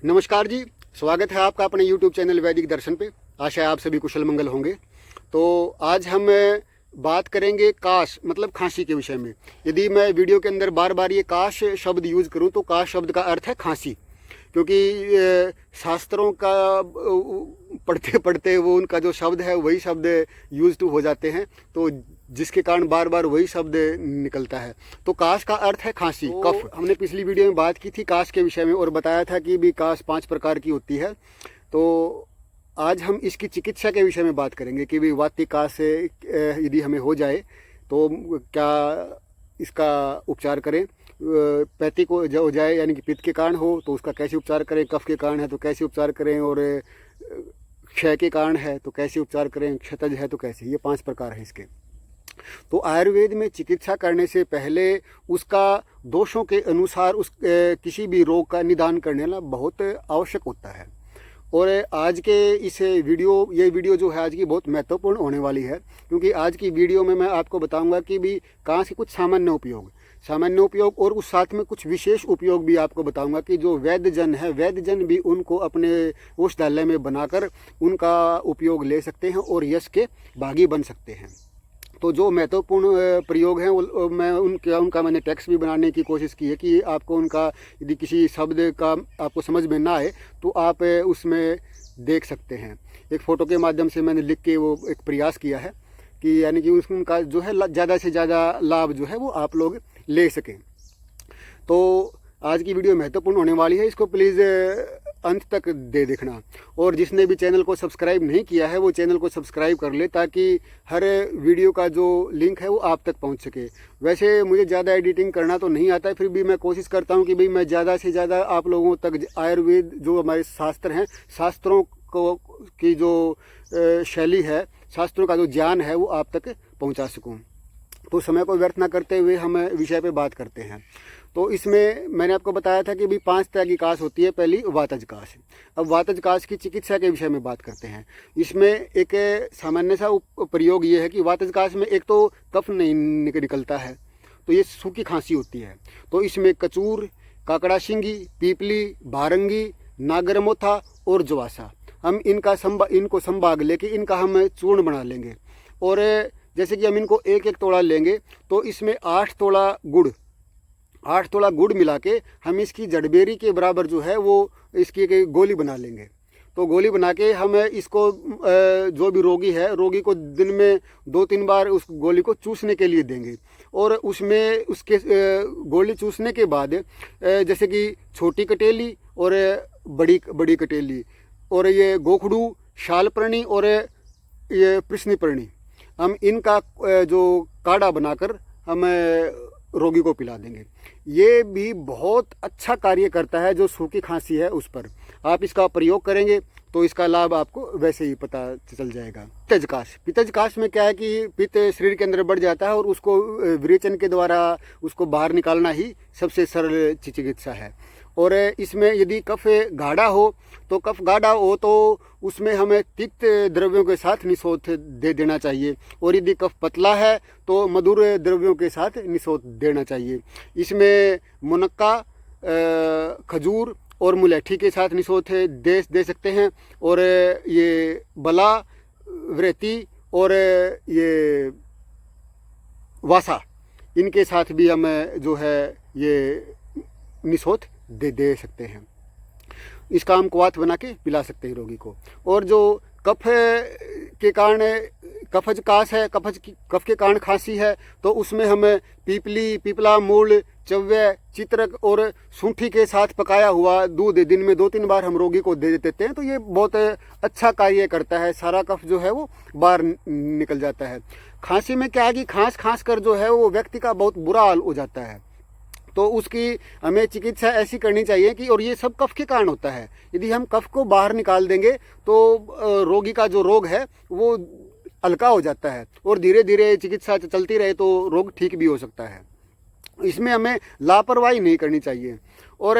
नमस्कार जी, स्वागत है आपका अपने YouTube चैनल वैदिक दर्शन पे। आशा है आप सभी कुशल मंगल होंगे। तो आज हम बात करेंगे काश मतलब खांसी के विषय में। यदि मैं वीडियो के अंदर बार बार ये काश शब्द यूज़ करूं तो काश शब्द का अर्थ है खांसी, क्योंकि शास्त्रों का पढ़ते पढ़ते वो उनका जो शब्द है वही शब्द यूज टू हो जाते हैं, तो जिसके कारण बार बार वही शब्द निकलता है। तो काश का अर्थ है खांसी, कफ। हमने पिछली वीडियो में बात की थी काश के विषय में और बताया था कि भी काश 5 प्रकार की होती है। तो आज हम इसकी चिकित्सा के विषय में बात करेंगे कि भी वाती काश यदि हमें हो जाए तो क्या इसका उपचार करें। पैती को हो जाए यानी कि पित्त के कारण हो तो उसका कैसे उपचार करें, कफ के कारण है तो कैसे उपचार करें, और क्षय के कारण है तो कैसे उपचार करें, क्षतज है तो कैसे। ये 5 प्रकार हैं इसके। तो आयुर्वेद में चिकित्सा करने से पहले उसका दोषों के अनुसार उस किसी भी रोग का निदान करना बहुत आवश्यक होता है। और आज के ये वीडियो जो है आज की बहुत महत्वपूर्ण होने वाली है, क्योंकि आज की वीडियो में मैं आपको बताऊंगा कि भी काश के कुछ सामान्य उपयोग और उस साथ में कुछ विशेष उपयोग भी आपको बताऊंगा कि जो वैद्य जन है, वैद्य जन भी उनको अपने औषधालय में बनाकर उनका उपयोग ले सकते हैं और यश के भागी बन सकते हैं। तो जो महत्वपूर्ण प्रयोग हैं वो मैं उनका मैंने टेक्स्ट भी बनाने की कोशिश की है कि आपको उनका यदि किसी शब्द का आपको समझ में ना आए तो आप उसमें देख सकते हैं। एक फ़ोटो के माध्यम से मैंने लिख के वो एक प्रयास किया है कि यानी कि उनका जो है ज़्यादा से ज़्यादा लाभ जो है वो आप लोग ले सकें। तो आज की वीडियो महत्वपूर्ण होने वाली है, इसको प्लीज़ अंत तक देखना। और जिसने भी चैनल को सब्सक्राइब नहीं किया है वो चैनल को सब्सक्राइब कर ले, ताकि हर वीडियो का जो लिंक है वो आप तक पहुंच सके। वैसे मुझे ज़्यादा एडिटिंग करना तो नहीं आता है, फिर भी मैं कोशिश करता हूं कि भाई मैं ज़्यादा से ज़्यादा आप लोगों तक आयुर्वेद जो हमारे शास्त्र हैं, शास्त्रों को की जो शैली है, शास्त्रों का जो ज्ञान है वो आप तक पहुँचा सकूँ। तो समय को व्यर्थ ना करते हुए हम विषय पे बात करते हैं। तो इसमें मैंने आपको बताया था कि भी 5 तरह की काश होती है। पहली वातज काश। अब वातज काश की चिकित्सा के विषय में बात करते हैं। इसमें एक सामान्य सा प्रयोग ये है कि वातज काश में एक तो कफ नहीं निकलता है, तो ये सूखी खांसी होती है। तो इसमें कचूर, काकड़ा शिंगी, पीपली, भारंगी, नागरमोथा और जवासा, हम इनको संभाग लेके इनका हम चूर्ण बना लेंगे। और जैसे कि हम इनको एक एक तोड़ा लेंगे तो इसमें 8 तोड़ा गुड़ मिला के हम इसकी जड़बेरी के बराबर जो है वो इसकी एक गोली बना लेंगे। तो गोली बना के हम इसको जो भी रोगी है, रोगी को दिन में 2-3 बार उस गोली को चूसने के लिए देंगे। और उसमें उसके गोली चूसने के बाद जैसे कि छोटी कटेली और बड़ी कटेली और ये गोखड़ू, शालपर्णी और ये कृष्णपर्णी, हम इनका जो काढ़ा बनाकर हम रोगी को पिला देंगे। ये भी बहुत अच्छा कार्य करता है जो सूखी खांसी है उस पर। आप इसका प्रयोग करेंगे तो इसका लाभ आपको वैसे ही पता चल जाएगा। पित्तज काश में क्या है कि पित्त शरीर के अंदर बढ़ जाता है और उसको विरेचन के द्वारा उसको बाहर निकालना ही सबसे सरल चिकित्सा है। और इसमें यदि कफ गाढ़ा हो तो उसमें हमें तिक्त द्रव्यों के साथ निषोध दे देना चाहिए, और यदि कफ पतला है तो मधुर द्रव्यों के साथ निषोध देना चाहिए। इसमें मुनक्का, खजूर और मुलैठी के साथ निषोध दे सकते हैं। और ये बला, व्रेती और ये वासा, इनके साथ भी हम जो है ये निषोध दे सकते हैं। इसका हम क्वाथ बना के पिला सकते हैं रोगी को। और जो कफ के कारण कफज काश है, कफ के कारण खांसी है, तो उसमें हम पीपला मूल, चव्य, चित्रक और सूंठी के साथ पकाया हुआ दूध दिन में 2-3 बार हम रोगी को दे देते हैं। तो ये बहुत अच्छा कार्य करता है, सारा कफ जो है वो बाहर निकल जाता है। खांसी में क्या है कि खांस कर जो है वो व्यक्ति का बहुत बुरा हाल हो जाता है, तो उसकी हमें चिकित्सा ऐसी करनी चाहिए कि, और ये सब कफ के कारण होता है, यदि हम कफ को बाहर निकाल देंगे तो रोगी का जो रोग है वो हल्का हो जाता है और धीरे धीरे चिकित्सा चलती रहे तो रोग ठीक भी हो सकता है। इसमें हमें लापरवाही नहीं करनी चाहिए। और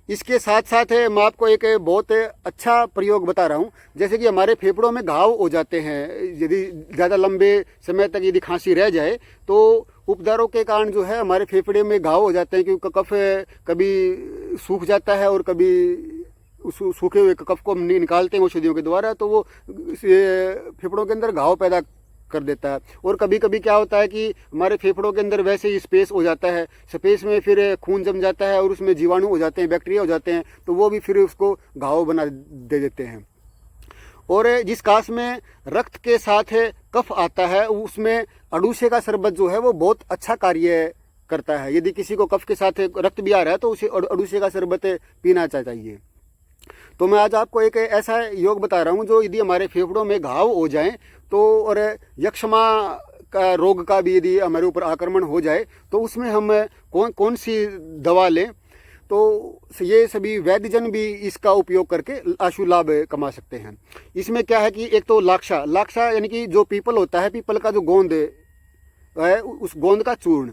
इसके साथ साथ मैं आपको एक बहुत अच्छा प्रयोग बता रहा हूँ। जैसे कि हमारे फेफड़ों में घाव हो जाते हैं, यदि ज़्यादा लंबे समय तक यदि खांसी रह जाए तो उपचारों के कारण जो है हमारे फेफड़े में घाव हो जाते हैं, क्योंकि कफ कभी सूख जाता है और कभी सूखे हुए कफ को हम निकालते हैं औषधियों के द्वारा, तो वो फेफड़ों के अंदर घाव पैदा कर देता है। और कभी कभी क्या होता है कि हमारे फेफड़ों के अंदर वैसे ही स्पेस हो जाता है, स्पेस में फिर खून जम जाता है और उसमें जीवाणु हो जाते हैं, बैक्टीरिया हो जाते हैं, तो वो भी फिर उसको घाव बना दे देते हैं। और जिस काश में रक्त के साथ कफ आता है उसमें अड़ूसे का शरबत जो है वो बहुत अच्छा कार्य करता है। यदि किसी को कफ के साथ रक्त भी आ रहा है तो उसे अड़ूसे का शरबत पीना चाहिए। तो मैं आज आपको एक ऐसा योग बता रहा हूँ जो यदि हमारे फेफड़ों में घाव हो जाए तो, और यक्ष्मा का रोग का भी यदि हमारे ऊपर आक्रमण हो जाए तो उसमें हम कौन सी दवा लें, तो ये सभी वैद्यजन भी इसका उपयोग करके आशु लाभ कमा सकते हैं। इसमें क्या है कि एक तो लाक्षा यानी कि जो पीपल होता है, पीपल का जो गोंद है उस गोंद का चूर्ण,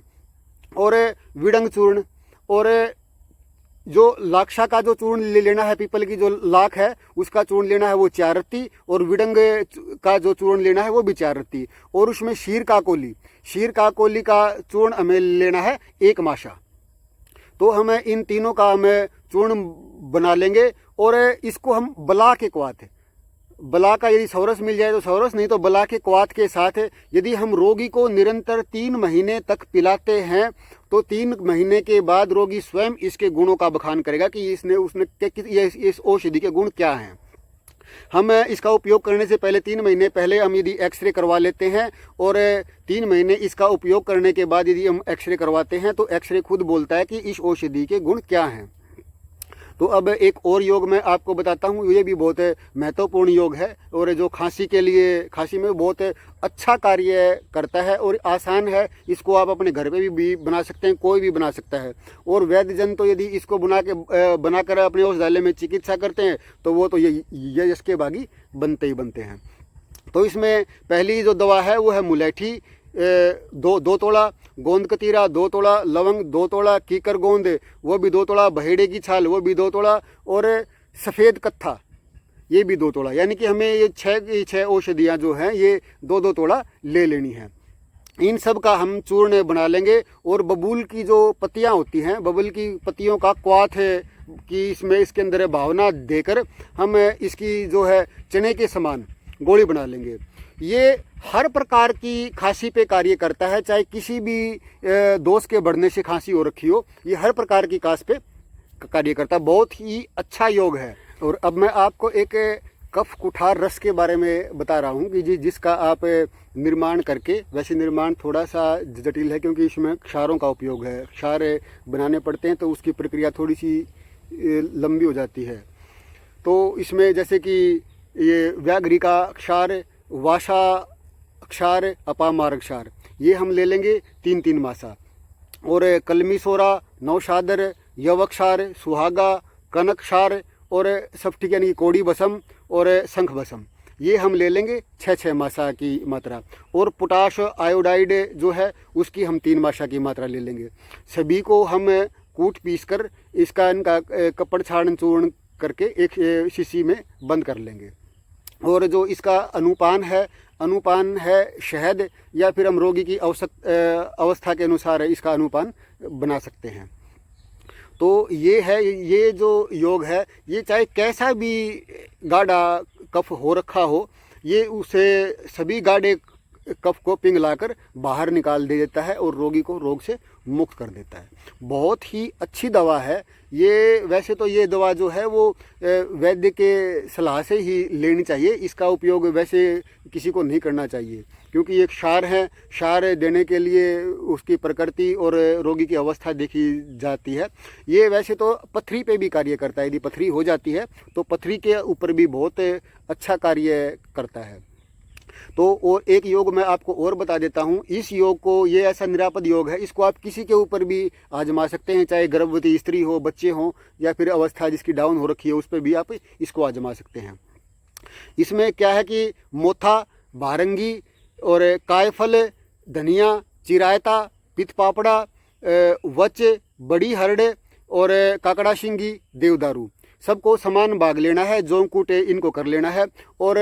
और विडंग चूर्ण, और जो लाक्षा का जो चूर्ण ले लेना है, पीपल की जो लाख है उसका चूर्ण लेना है वो 4 रत्ती, और विडंग का जो चूर्ण लेना है वो भी 4 रत्ती, और उसमें शीर काकोली का चूर्ण हमें लेना है 1 माशा। तो हमें इन तीनों का हमें चूर्ण बना लेंगे, और इसको हम बला के क्वाथ, बला का यदि सौरस मिल जाए तो सौरस, नहीं तो बला के क्वाथ के साथ यदि हम रोगी को निरंतर 3 महीने तक पिलाते हैं तो 3 महीने के बाद रोगी स्वयं इसके गुणों का बखान करेगा कि इस औषधि के गुण क्या हैं। हम इसका उपयोग करने से पहले 3 महीने पहले हम यदि एक्सरे करवा लेते हैं, और 3 महीने इसका उपयोग करने के बाद यदि हम एक्सरे करवाते हैं तो एक्सरे खुद बोलता है कि इस औषधि के गुण क्या हैं। तो अब एक और योग मैं आपको बताता हूँ, ये भी बहुत महत्वपूर्ण योग है, और जो खांसी में बहुत अच्छा कार्य करता है और आसान है। इसको आप अपने घर पे भी बना सकते हैं, कोई भी बना सकता है। और वैद्यजन तो यदि इसको बनाकर अपने औषधालय में चिकित्सा करते हैं तो वो तो ये इसके भागी बनते ही बनते हैं। तो इसमें पहली जो दवा है वो है मुलैठी, 2 तोड़ा, गोंद कतीरा 2 तोड़ा, लवंग 2 तोड़ा, कीकर गोंद वो भी 2 तोड़ा, बहेड़े की छाल वो भी 2 तोड़ा, और सफ़ेद कत्था ये भी 2 तोड़ा। यानी कि हमें ये 6 औषधियाँ जो हैं ये 2-2 तोड़ा ले लेनी है। इन सब का हम चूर्ण बना लेंगे, और बबूल की जो पत्तियाँ होती हैं, बबूल की पत्तियों का क्वाथ है कि इसके अंदर भावना देकर हम इसकी जो है चने के समान गोली बना लेंगे। ये हर प्रकार की खांसी पे कार्य करता है, चाहे किसी भी दोष के बढ़ने से खांसी हो रखी हो, ये हर प्रकार की काश पे कार्य करता है। बहुत ही अच्छा योग है। और अब मैं आपको एक कफ कुठार रस के बारे में बता रहा हूँ कि जिसका आप निर्माण करके, वैसे निर्माण थोड़ा सा जटिल है क्योंकि इसमें क्षारों का उपयोग है, क्षार बनाने पड़ते हैं, तो उसकी प्रक्रिया थोड़ी सी लंबी हो जाती है। तो इसमें जैसे कि ये व्याघ्री का क्षार, वाशा क्षार, अपामार क्षार, ये हम ले लेंगे 3-3 मासा। और कलमी सोरा, नौशादर, यवक्षार, सुहागा, कनक क्षार, और सफ्टिक यानी कोड़ी बसम और शंख बसम, ये हम ले लेंगे 6-6 मासा की मात्रा। और पोटाश आयोडाइड जो है उसकी हम 3 मासा की मात्रा ले लेंगे। सभी को हम कूट पीस कर इनका कपड़ छाड़न चूर्ण करके एक शीशी में बंद कर लेंगे। और जो इसका अनुपान है शहद, या फिर हम रोगी की अवस्था के अनुसार इसका अनुपान बना सकते हैं। तो ये जो योग है, ये चाहे कैसा भी गाढ़ा कफ हो रखा हो, ये उसे सभी गाढ़े कफ को पिघलाकर बाहर निकाल दे देता है और रोगी को रोग से मुक्त कर देता है। बहुत ही अच्छी दवा है ये। वैसे तो ये दवा जो है वो वैद्य के सलाह से ही लेनी चाहिए, इसका उपयोग वैसे किसी को नहीं करना चाहिए, क्योंकि ये क्षार है, क्षार देने के लिए उसकी प्रकृति और रोगी की अवस्था देखी जाती है। ये वैसे तो पथरी पे भी कार्य करता है, यदि पथरी हो जाती है तो पथरी के ऊपर भी बहुत अच्छा कार्य करता है। तो और एक योग मैं आपको और बता देता हूँ। इस योग को, ये ऐसा निरापद योग है, इसको आप किसी के ऊपर भी आजमा सकते हैं, चाहे गर्भवती स्त्री हो, बच्चे हों, या फिर अवस्था जिसकी डाउन हो रखी है उस पर भी आप इसको आजमा सकते हैं। इसमें क्या है कि मोथा, बारंगी और कायफल, धनिया, चिरायता, पित पापड़ा, वच, बड़ी हरड़ और काकड़ा शिंगी, देवदारू सबको समान भाग लेना है। जोंकूट इनको कर लेना है, और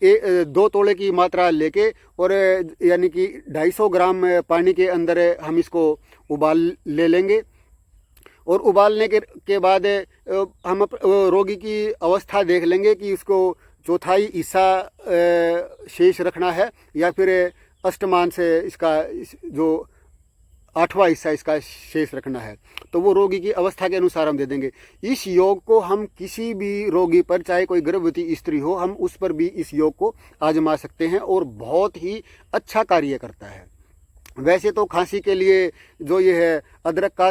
2 तोले की मात्रा लेके, और यानी कि 250 ग्राम पानी के अंदर हम इसको उबाल ले लेंगे। और उबालने के बाद हम रोगी की अवस्था देख लेंगे कि उसको चौथाई हिस्सा शेष रखना है या फिर अष्टमान से इसका जो 8वां हिस्सा इसका शेष रखना है। तो वो रोगी की अवस्था के अनुसार हम दे देंगे। इस योग को हम किसी भी रोगी पर, चाहे कोई गर्भवती स्त्री हो, हम उस पर भी इस योग को आजमा सकते हैं और बहुत ही अच्छा कार्य करता है। वैसे तो खांसी के लिए जो ये है अदरक का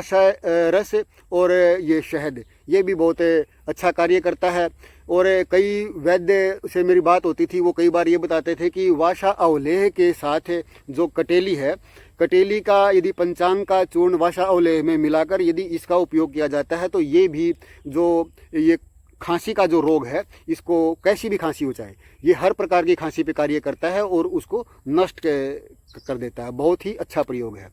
रस और ये शहद, ये भी बहुत अच्छा कार्य करता है। और कई वैद्य से मेरी बात होती थी, वो कई बार ये बताते थे कि वाशा अवलेह के साथ जो कटेली है, कटेली का यदि पंचांग का चूर्ण वाशा अवलेह में मिलाकर यदि इसका उपयोग किया जाता है तो ये भी जो ये खांसी का जो रोग है, इसको कैसी भी खांसी हो चाहे, ये हर प्रकार की खांसी पे कार्य करता है और उसको नष्ट कर देता है। बहुत ही अच्छा प्रयोग है।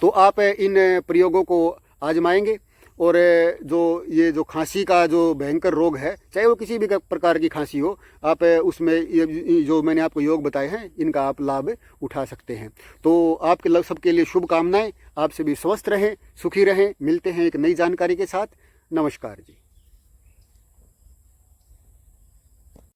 तो आप इन प्रयोगों को आजमाएंगे और ये जो खांसी का जो भयंकर रोग है, चाहे वो किसी भी प्रकार की खांसी हो, आप उसमें ये जो मैंने आपको योग बताए हैं, इनका आप लाभ उठा सकते हैं। तो आपके सबके लिए शुभकामनाएं। आप सभी स्वस्थ रहें, सुखी रहें। मिलते हैं एक नई जानकारी के साथ। नमस्कार जी।